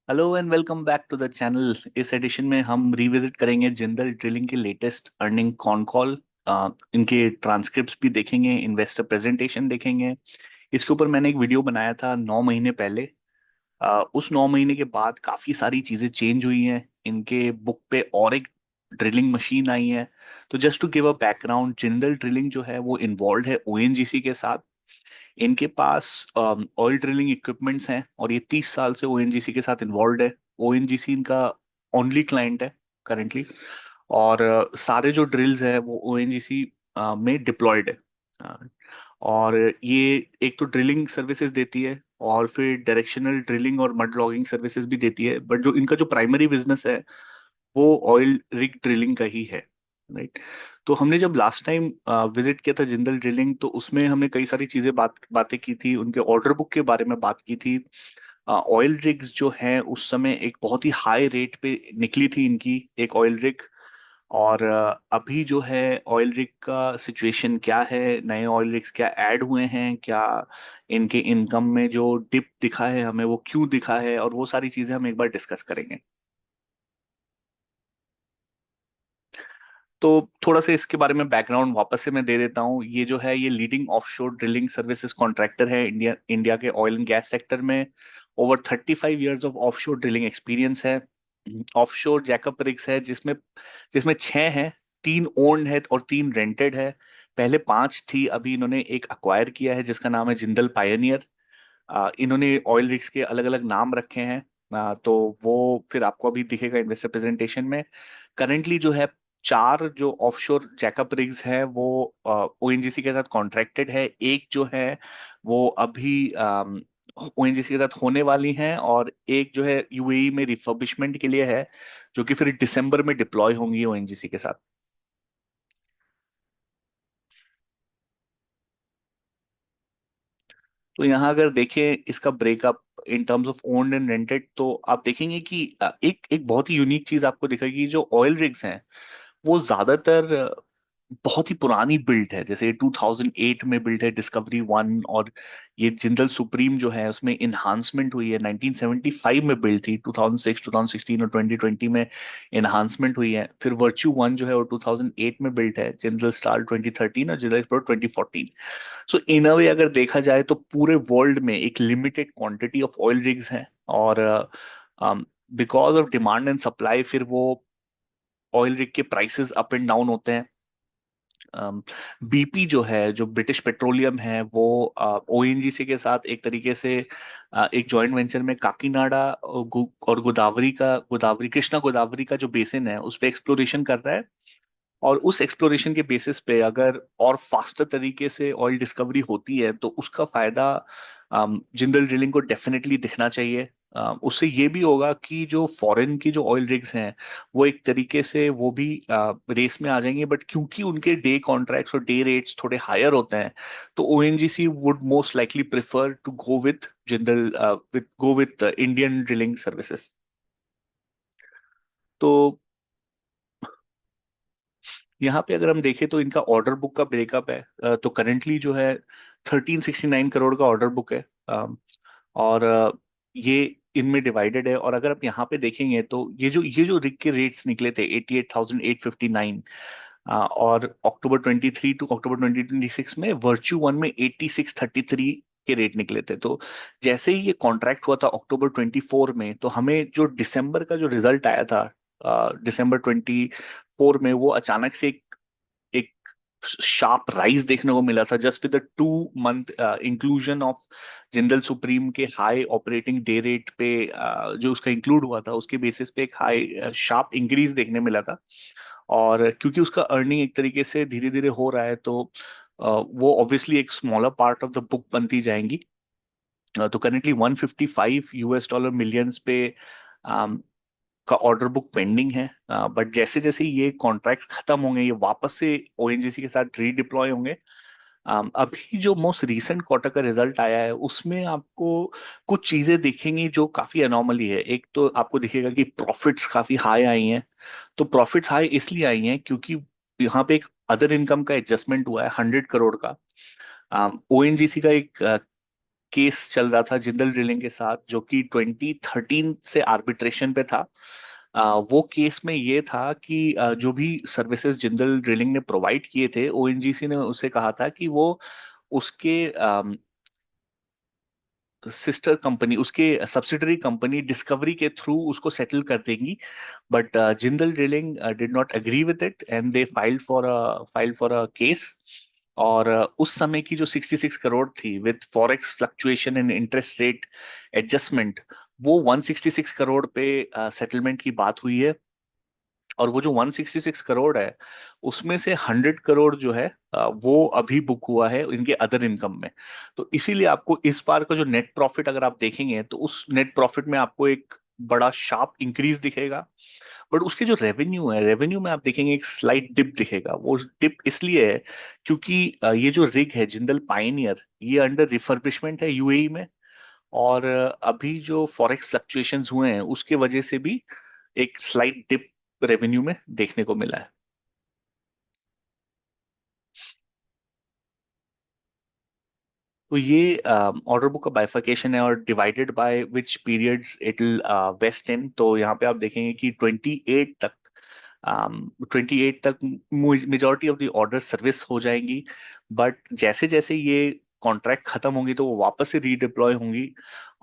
Hello and welcome back to the channel. इस edition में हम रिविजिट करेंगे जिंदल ड्रिलिंग के लेटेस्ट अर्निंग कॉन कॉल। इनके ट्रांसक्रिप्ट्स भी देखेंगे, इन्वेस्टर प्रेजेंटेशन देखेंगे। इसके ऊपर मैंने एक वीडियो बनाया था 9 महीने पहले। उस 9 महीने के बाद काफी सारी चीजें चेंज हुई हैं। इनके बुक पे और एक ड्रिलिंग मशीन आई है। तो just to give a background, Jindal drilling जो है वो इन्वॉल्व है ओएनजीसी के साथ। इनके पास ऑयल ड्रिलिंग इक्विपमेंट्स हैं और ये 30 साल से ओएनजीसी के साथ इन्वॉल्व है। ओएनजीसी इनका ओनली क्लाइंट है करेंटली। और सारे जो ड्रिल्स है वो ओएनजीसी में डिप्लॉयड है। अ, और ये एक तो ड्रिलिंग सर्विसेज देती है और फिर डायरेक्शनल ड्रिलिंग और मड लॉगिंग सर्विसेज भी देती है, बट जो इनका जो प्राइमरी बिजनेस है वो ऑयल रिग ड्रिलिंग का ही है। राइट। तो हमने जब लास्ट टाइम विजिट किया था जिंदल ड्रिलिंग, तो उसमें हमने कई सारी चीजें बातें की थी, उनके ऑर्डर बुक के बारे में बात की थी। ऑयल रिग्स जो हैं उस समय एक बहुत ही हाई रेट पे निकली थी इनकी एक ऑयल रिग। और अभी जो है ऑयल रिग का सिचुएशन क्या है, नए ऑयल रिग्स क्या ऐड हुए हैं, क्या इनके इनकम में जो डिप दिखा है हमें वो क्यों दिखा है, और वो सारी चीजें हम एक बार डिस्कस करेंगे। तो थोड़ा सा इसके बारे में बैकग्राउंड वापस से मैं दे देता हूँ। ये जो है ये leading offshore drilling services contractor है इंडिया इंडिया के ऑयल एंड गैस सेक्टर में। Over 35 years of offshore drilling experience है। ऑफशोर जैकअप रिग्स है जिसमें जिसमें 6 हैं। 3 ओन्ड है और 3 रेंटेड है। पहले 5 थी, अभी इन्होंने एक अक्वायर किया है जिसका नाम है जिंदल पायनियर। इन्होंने ऑयल रिग्स के अलग अलग नाम रखे हैं। तो वो फिर आपको अभी दिखेगा इन्वेस्टर प्रेजेंटेशन में। करेंटली जो है 4 जो ऑफशोर जैकअप रिग्स हैं वो ओएनजीसी के साथ कॉन्ट्रैक्टेड है। एक जो है वो अभी ओएनजीसी के साथ होने वाली हैं, और एक जो है यूएई में रिफर्बिशमेंट के लिए है, जो कि फिर दिसंबर में डिप्लॉय होंगी ओएनजीसी के साथ। तो यहाँ अगर देखें इसका breakup in terms of owned and rented, तो आप देखेंगे कि एक एक बहुत ही यूनिक चीज आपको दिखेगी। जो ऑयल रिग्स हैं वो ज्यादातर बहुत ही पुरानी बिल्ड है। जैसे 2008 में बिल्ड है डिस्कवरी वन, और ये जिंदल सुप्रीम जो है उसमें इन्हांसमेंट हुई है। 1975 में बिल्ड थी, 2006 2016 और 2020 में इन्हांसमेंट हुई है। फिर वर्च्यू वन जो है वो 2008 में बिल्ड है, जिंदल स्टार 2013 और जिंदल एक्सप्लोरर 2014। सो इन अ वे अगर देखा जाए तो पूरे वर्ल्ड में एक limited quantity of oil rigs हैं। और because of demand and supply फिर वो ऑयल रिग के प्राइसेस अप एंड डाउन होते हैं। बीपी जो है, जो ब्रिटिश पेट्रोलियम है, वो ओएनजीसी के साथ एक तरीके से एक जॉइंट वेंचर में काकीनाडा और और गोदावरी कृष्णा गोदावरी का जो बेसिन है उस पे एक्सप्लोरेशन कर रहा है। और उस एक्सप्लोरेशन के बेसिस पे अगर और फास्टर तरीके से ऑयल डिस्कवरी होती है तो उसका फायदा जिंदल ड्रिलिंग को डेफिनेटली दिखना चाहिए। उससे ये भी होगा कि जो फॉरेन की जो ऑयल रिग्स हैं वो एक तरीके से वो भी रेस में आ जाएंगे, बट क्योंकि उनके डे कॉन्ट्रैक्ट्स और डे रेट्स थोड़े हायर होते हैं, तो ONGC would most likely prefer to go with Jindal with go with Indian drilling services. तो यहाँ पे अगर हम देखें तो इनका ऑर्डर बुक का ब्रेकअप है। तो करेंटली जो है 1369 करोड़ का ऑर्डर बुक है। और ये इनमें डिवाइडेड है। और अगर आप यहाँ पे देखेंगे तो ये जो रिग के रेट्स निकले थे 88,859, और अक्टूबर 23 टू अक्टूबर 2026 में वर्च्यू वन में 8633 के रेट निकले थे। तो जैसे ही ये कॉन्ट्रैक्ट हुआ था अक्टूबर 24 में, तो हमें जो दिसंबर का जो रिजल्ट आया था दिसंबर 24 में, वो अचानक से एक शार्प राइज देखने को मिला था just with the 2 month inclusion of Jindal supreme के हाई ऑपरेटिंग डे रेट पे। जो उसका इंक्लूड हुआ था उसके बेसिस पे एक हाई शार्प इंक्रीज देखने मिला था। और क्योंकि उसका अर्निंग एक तरीके से धीरे धीरे हो रहा है, तो वो ऑब्वियसली एक smaller part of the book बनती जाएंगी। तो करेंटली 155 यूएस डॉलर मिलियंस पे का ऑर्डर बुक पेंडिंग है। बट जैसे जैसे ये कॉन्ट्रैक्ट खत्म होंगे, ये वापस से ओएनजीसी के साथ रीडिप्लॉय होंगे। अभी जो मोस्ट रीसेंट क्वार्टर का रिजल्ट आया है उसमें आपको कुछ चीजें दिखेंगी जो काफी अनोमली है। एक तो आपको दिखेगा कि प्रॉफिट्स काफी हाई आई हैं। तो प्रॉफिट्स हाई इसलिए आई हैं क्योंकि यहाँ पे एक अदर इनकम का एडजस्टमेंट हुआ है 100 करोड़ का। ओएनजीसी का एक केस चल रहा था जिंदल ड्रिलिंग के साथ, जो कि 2013 से आर्बिट्रेशन पे था। वो केस में ये था कि जो भी सर्विसेज जिंदल ड्रिलिंग ने प्रोवाइड किए थे, ओएनजीसी ने उसे कहा था कि वो उसके सिस्टर कंपनी, उसके सब्सिडरी कंपनी डिस्कवरी के थ्रू उसको सेटल कर देंगी। But Jindal drilling did not agree with it and they filed for a case. और उस समय की जो 66 करोड़ थी with forex fluctuation and interest rate adjustment, वो 166 करोड़ पे सेटलमेंट की बात हुई है। और वो जो 166 करोड़ है, उसमें से 100 करोड़ जो है वो अभी बुक हुआ है इनके अदर इनकम में। तो इसीलिए आपको इस बार का जो नेट प्रॉफिट अगर आप देखेंगे, तो उस नेट प्रॉफिट में आपको एक बड़ा शार्प इंक्रीज दिखेगा। बट उसके जो रेवेन्यू है, रेवेन्यू में आप देखेंगे एक स्लाइट डिप दिखेगा। वो डिप इसलिए है क्योंकि ये जो रिग है जिंदल पायनियर, ये अंडर रिफर्बिशमेंट है यूएई में। और अभी जो फॉरेक्स फ्लक्चुएशंस हुए हैं उसके वजह से भी एक स्लाइट डिप रेवेन्यू में देखने को मिला है। तो ये ऑर्डर बुक का बाइफर्केशन है और divided by which periods it will waste in. तो यहाँ पे आप देखेंगे कि 28 तक majority of the order service हो जाएंगी। बट जैसे जैसे ये कॉन्ट्रैक्ट खत्म होंगी तो वो वापस से रीडिप्लॉय होंगी।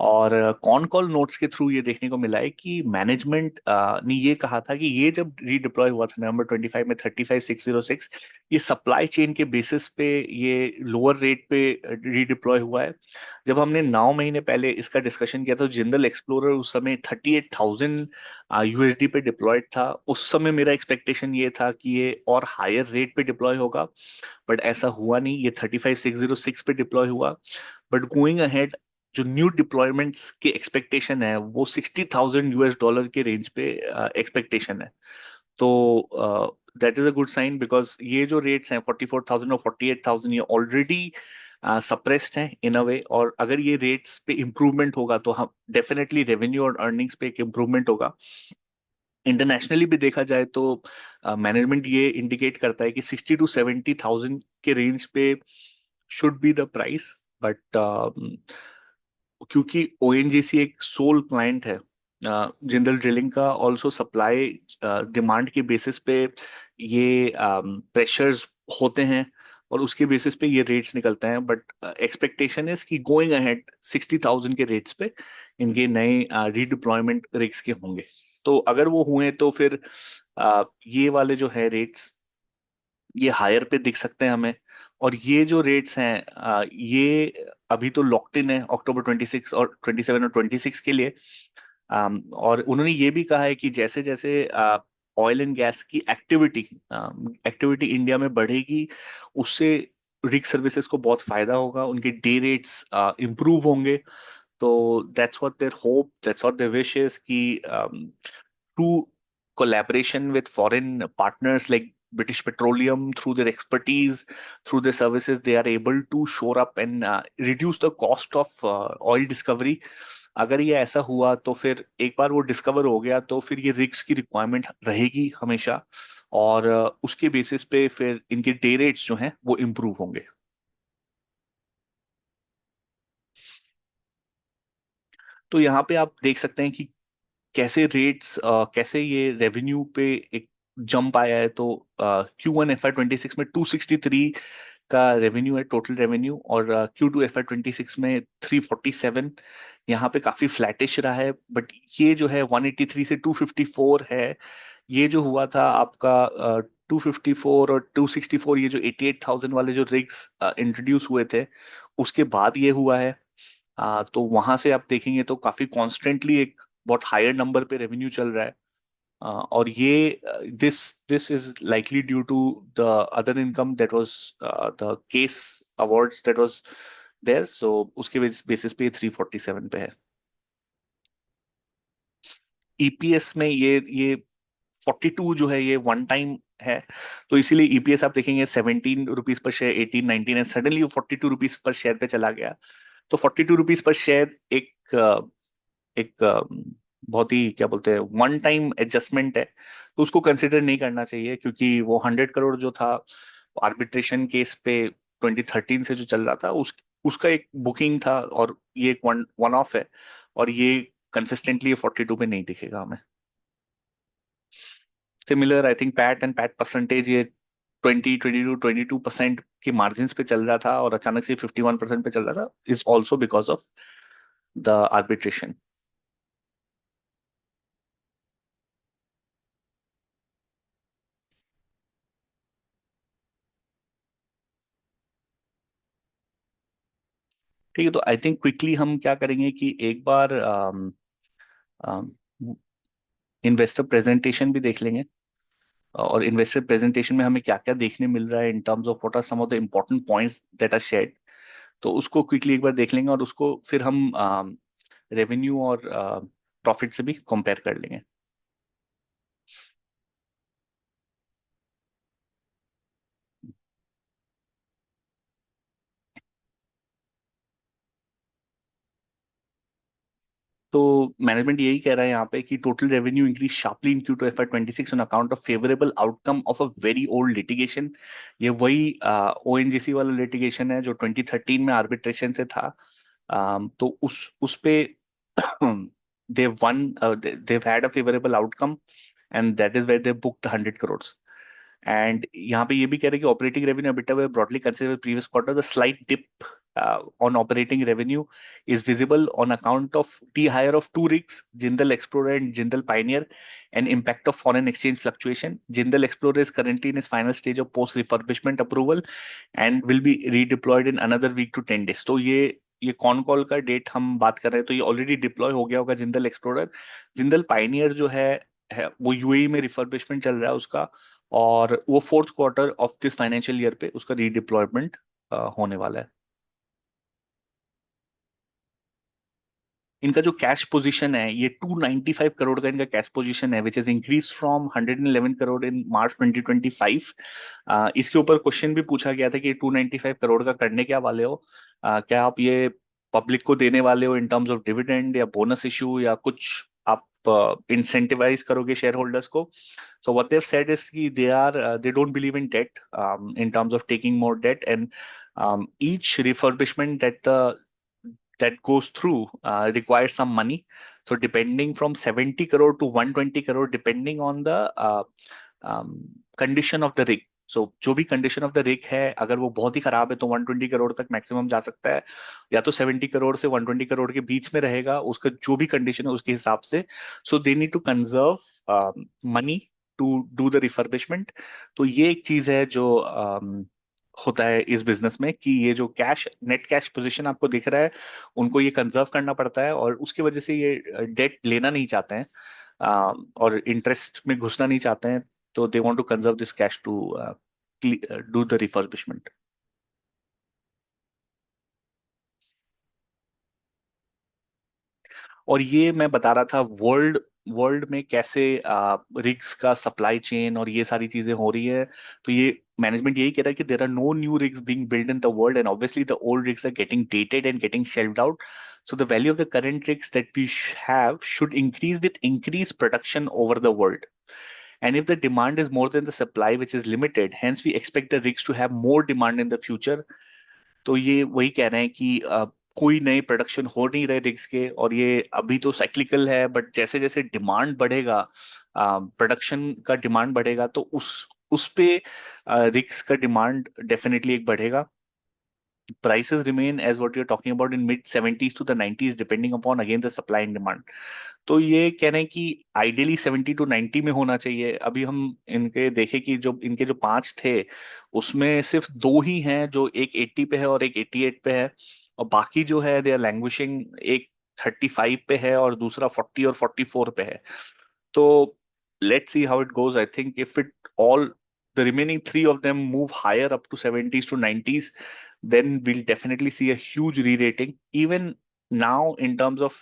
और कॉन कॉल नोट्स के थ्रू ये देखने को मिला है कि मैनेजमेंट ने ये कहा था कि ये जब रीडिप्लॉय हुआ था नवंबर 25 में 35606, ये सप्लाई चेन के बेसिस पे ये लोअर रेट पे रीडिप्लॉय हुआ है। जब हमने 9 महीने पहले इसका डिस्कशन किया था, जिंदल एक्सप्लोरर उस समय 38,000 यूएसडी पे डिप्लॉयड था। उस समय मेरा एक्सपेक्टेशन ये था कि ये और हायर रेट पे डिप्लॉय होगा, बट ऐसा हुआ नहीं, ये 35606 पे डिप्लॉय हुआ। बट गोइंग अहेड जो न्यू डिप्लॉयमेंट्स के एक्सपेक्टेशन है वो 60,000 यूएस डॉलर के रेंज पे एक्सपेक्टेशन है। तो that is a good sign, because ये जो रेट्स हैं 44,000 और 48,000, ये ऑलरेडी सप्रेस्ड हैं इन अ वे। और अगर ये रेट्स पे इम्प्रूवमेंट होगा तो हम डेफिनेटली रेवेन्यू और अर्निंग्स पे एक इम्प्रूवमेंट होगा। इंटरनेशनली भी देखा जाए तो मैनेजमेंट ये इंडिकेट करता है कि 60 to 70,000 के रेंज पे should be the price. But क्योंकि ओएनजीसी एक सोल क्लाइंट है जिंदल ड्रिलिंग का, ऑल्सो सप्लाई डिमांड के बेसिस पे ये प्रेशर्स होते हैं और उसके बेसिस पे ये रेट्स निकलते हैं। बट एक्सपेक्टेशन इज कि गोइंग अहेड 60,000 के रेट्स पे इनके नए रीडिप्लॉयमेंट रिग्स के होंगे। तो अगर वो हुए तो फिर ये वाले जो है रेट्स, ये हायर पे दिख सकते हैं हमें। और ये जो रेट्स हैं ये अभी तो लॉक्ड इन है अक्टूबर 26 और 27 और 26 के लिए। और उन्होंने ये भी कहा है कि जैसे जैसे ऑयल एंड गैस की एक्टिविटी एक्टिविटी इंडिया में बढ़ेगी, उससे रिग सर्विसेज को बहुत फायदा होगा, उनके डे रेट्स इंप्रूव होंगे। तो that's what their hope, that's what their wish is कि through collaboration with foreign partners like British Petroleum, through their expertise, through their services, they are able to shore up and reduce the cost of oil discovery. अगर ये ऐसा हुआ तो फिर एक बार वो discover हो गया तो फिर ये रिग्स की रिक्वायरमेंट रहेगी हमेशा। और उसके बेसिस पे फिर इनके डे रेट्स जो हैं वो इम्प्रूव होंगे। तो यहाँ पे आप देख सकते हैं कि कैसे रेट्स, कैसे ये रेवेन्यू पे एक जंप आया है। तो Q1 FY 26 में 263 का रेवेन्यू है, टोटल रेवेन्यू। और Q2 FY 26 में 347। यहाँ पे काफी फ्लैटिश रहा है। बट ये जो है 183 से 254 है, ये जो हुआ था आपका 254 और 264, ये जो 88,000 वाले जो रिग्स इंट्रोड्यूस हुए थे उसके बाद ये हुआ है। तो वहां से आप देखेंगे तो काफी कॉन्स्टेंटली एक बहुत हायर नंबर पे रेवेन्यू चल रहा है। और ये this this is likely due to the other income that was the case awards that was there. So उसके बेसिस पे 347 पे है। ईपीएस में ये 42 जो है ये वन टाइम है। तो इसीलिए ईपीएस आप देखेंगे 17 रुपीज पर शेयर, 18 19 है, सडनली वो 42 रुपीज पर शेयर पे चला गया। तो 42 रुपीज पर शेयर एक बहुत ही क्या बोलते हैं वन टाइम एडजस्टमेंट है। तो उसको कंसिडर नहीं करना चाहिए, क्योंकि वो 100 करोड़ जो था आर्बिट्रेशन केस पे 2013 से जो चल रहा था, उसका एक बुकिंग था, और ये एक वन वन ऑफ है, और ये कंसिस्टेंटली 42 पे नहीं दिखेगा हमें। Similar I think PAT and PAT percentage, ये 22% की मार्जिन पे चल रहा था और अचानक से 51% पे चल रहा था, is also because of the arbitration. ठीक है, तो आई थिंक क्विकली हम क्या करेंगे कि एक बार इन्वेस्टर प्रेजेंटेशन भी देख लेंगे, और इन्वेस्टर प्रेजेंटेशन में हमें क्या क्या देखने मिल रहा है in terms of what are some of the important points that are shared. तो उसको क्विकली एक बार देख लेंगे, और उसको फिर हम रेवेन्यू और प्रॉफिट से भी कंपेयर कर लेंगे। तो मैनेजमेंट यही कह रहा है यहाँ पे कि total revenue increase sharply in Q2 FY26 on account of favourable outcome of a very old litigation. ये वही ONGC वाला लिटिगेशन है जो 2013 में आर्बिट्रेशन से था। तो उस पे they won, they've had a favorable outcome, and that is where they booked 100 crores। And यहाँ पे ये भी कह रहे हैं कि operating revenue EBITDA we broadly consider previous quarter, the slight dip on operating revenue is visible on account of de-hire of two rigs, Jindal Explorer and Jindal Pioneer, and impact of foreign exchange fluctuation. Jindal Explorer is currently in its final stage of post refurbishment approval and will be redeployed in another week to 10 days। तो ये con call का date हम बात कर रहे हैं, तो ये ऑलरेडी डिप्लॉय हो गया होगा जिंदल एक्सप्लोरर। जिंदल पाइनियर जो है वो यूएई में रिफर्बिशमेंट चल रहा है उसका, और वो fourth quarter of this financial year पे उसका रीडिप्लॉयमेंट होने वाला है। इनका जो कैश पोजीशन है, ये 295 करोड़ का इनका कैश पोजीशन है, which is increase from 111 crore in March 2025। इसके ऊपर क्वेश्चन भी पूछा गया था कि 295 करोड़ का करने क्या वाले हो, क्या आप ये पब्लिक को देने वाले हो इन टर्म्स ऑफ डिविडेंड या बोनस इशू, या कुछ आप इंसेंटिवाइज करोगे शेयर होल्डर्स को। So what they have said is कि they don't believe in debt, in terms of taking more debt, and each refurbishment that goes through requires some money. So depending from 70 crore to 120 crore, depending on the condition of the rig. सो जो भी condition of the rig है, अगर वो बहुत ही खराब है तो 120 करोड़ तक मैक्सिमम जा सकता है, या तो 70 करोड़ से 120 करोड़ के बीच में रहेगा, उसका जो भी कंडीशन है उसके हिसाब से। So they need to conserve money to do the refurbishment. तो ये एक चीज है जो होता है इस बिजनेस में, कि ये जो कैश नेट कैश पोजीशन आपको दिख रहा है, उनको ये कंजर्व करना पड़ता है, और उसकी वजह से ये डेट लेना नहीं चाहते हैं, और इंटरेस्ट में घुसना नहीं चाहते हैं। तो they want to conserve this cash to do the refurbishment. और ये मैं बता रहा था, वर्ल्ड वर्ल्ड में कैसे रिग्स का सप्लाई चेन और ये सारी चीजें हो रही है। तो ये मैनेजमेंट यही कह रहा है कि there are no new rigs being build in the world, and obviously the old rigs are getting dated and getting shelved out. So the value of the current rigs that we have should increase with increased production over the world. And if the demand is more than the supply, which is limited, hence we expect the rigs to have more demand in the future। तो ये वही कह रहे हैं कि कोई नए production हो नहीं रहे रिग्स के, और ये अभी तो साइक्लिकल है, बट जैसे जैसे डिमांड बढ़ेगा, प्रोडक्शन का डिमांड बढ़ेगा, तो उस पे रिग्स का डिमांड डेफिनेटली एक बढ़ेगा। Prices remain as what you're talking about in mid 70s to the 90s, depending upon again the supply and demand। तो ये कह रहे हैं कि आइडियली 70 to 90 में होना चाहिए। अभी हम इनके देखें कि जो इनके जो पांच थे, उसमें सिर्फ दो ही हैं जो एक 80 पे है और एक 88 पे है, और बाकी जो है दे आर लैंग्विशिंग, एक 35 पे है और दूसरा 40 और 44 पे है। So let's see how it goes. I think if it all the remaining three of them move higher up to 70s to 90s, then we'll definitely see a huge re-rating. Even now, in terms of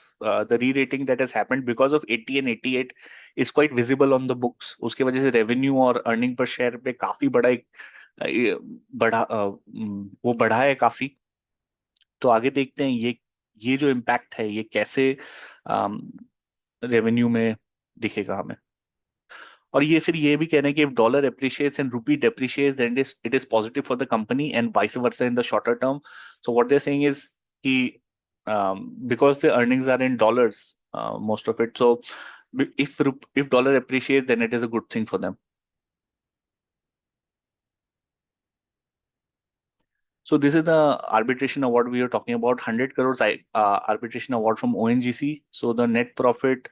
the re-rating that has happened because of 80 and 88 is quite visible on the books. उसके वजह से revenue और earning per share पे काफी बड़ा एक ये वो बढ़ा है काफी। तो आगे देखते हैं ये जो इम्पैक्ट है ये कैसे रेवेन्यू में दिखेगा हमें। और ये फिर ये भी कह रहे हैं कि इफ डॉलर अप्रिशिएट्स एंड रूपी depreciates then it is positive for the company and vice versa in the shorter term. So what they're saying is कि because the earnings are in dollars, most of it, so if dollar appreciates then it is a good thing for them. So this is the arbitration award we are talking about, 100 crores arbitration award from ONGC. So the net profit,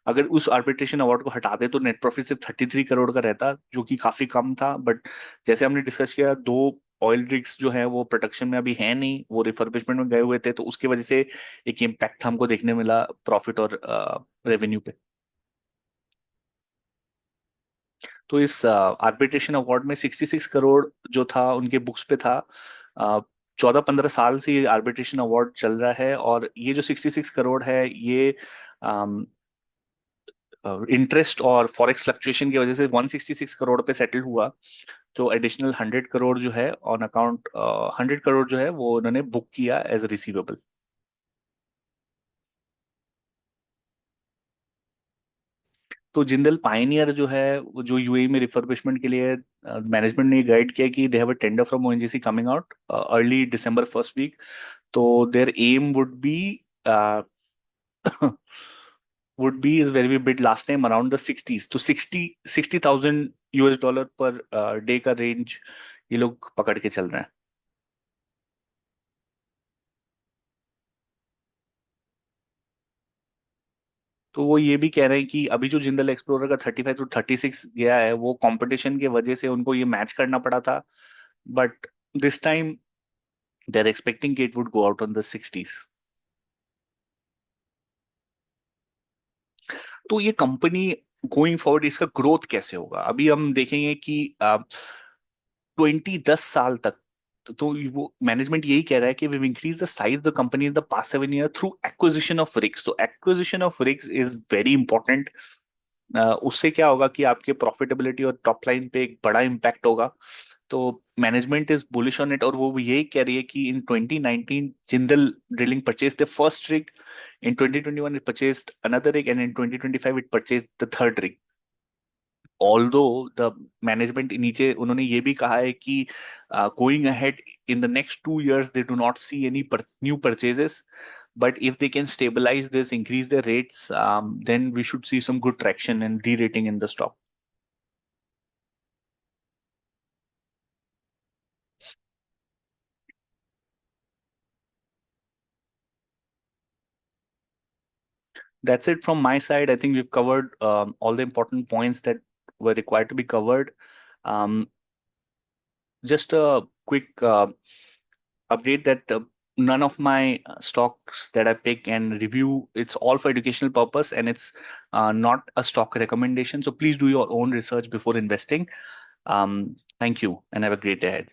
अगर उस arbitration award को हटा दे तो net profit सिर्फ 33 करोड़ का रहता, जो कि काफी कम था. बट जैसे हमने डिस्कस किया, दो ऑयल रिग्स जो है वो प्रोडक्शन में अभी है नहीं, वो रिफर्बिशमेंट में गए हुए थे, तो उसकी वजह से एक इम्पैक्ट हमको देखने मिला प्रॉफिट और रेवेन्यू पे. तो इस आर्बिट्रेशन अवार्ड में 66 करोड़ जो था उनके बुक्स पे था. 14-15 साल से ये आर्बिट्रेशन अवार्ड चल रहा है, और ये जो 66 करोड़ है ये इंटरेस्ट और फॉरेक्स फ्लक्चुएशन की वजह से 166 करोड़ पे सेटल हुआ. तो एडिशनल 100 करोड़ जो है ऑन अकाउंट, 100 करोड़ जो है वो उन्होंने बुक किया एज रिसीवेबल. तो जिंदल पायनियर जो है वो जो यूएई में रिफर्बिशमेंट के लिए मैनेजमेंट ने गाइड किया कि they have a tender from ONGC coming out early December first week. तो their aim would be would be is where we bid last time around the 60s to 60,000 US dollar per day का range ये लोग पकड़ के चल रहे हैं. तो वो ये भी कह रहे हैं कि अभी जो जिंदल एक्सप्लोरर का 35 to 36 गया है वो कंपटीशन के वजह से उनको ये मैच करना पड़ा था. But this time they are expecting कि it would go out on the 60s. तो ये कंपनी गोइंग फॉरवर्ड इसका ग्रोथ कैसे होगा, अभी हम देखेंगे कि 10 साल तक, तो वो मैनेजमेंट यही कह रहा है कि we increase the size the company in the past 7 year through acquisition of rigs. तो acquisition of rigs is very important. उससे क्या होगा कि आपके प्रॉफिटेबिलिटी और टॉप लाइन पे एक बड़ा इम्पैक्ट होगा. तो management is bullish on it, और वो यही कह रही है कि इन 2019 Jindal drilling purchase the first rig, in 2021 it purchased another rig, and in 2025 it purchased the third rig. Although the management नीचे उन्होंने ये भी कहा है कि going ahead in the next 2 years they do not see any new purchases, but if they can stabilize this, increase their rates, then we should see some good traction and re-rating in the stock. That's it from my side. I think we've covered all the important points that were required to be covered. Um, just a quick update that none of my stocks that I pick and review, it's all for educational purpose, and it's not a stock recommendation. So please do your own research before investing. Thank you and have a great day ahead.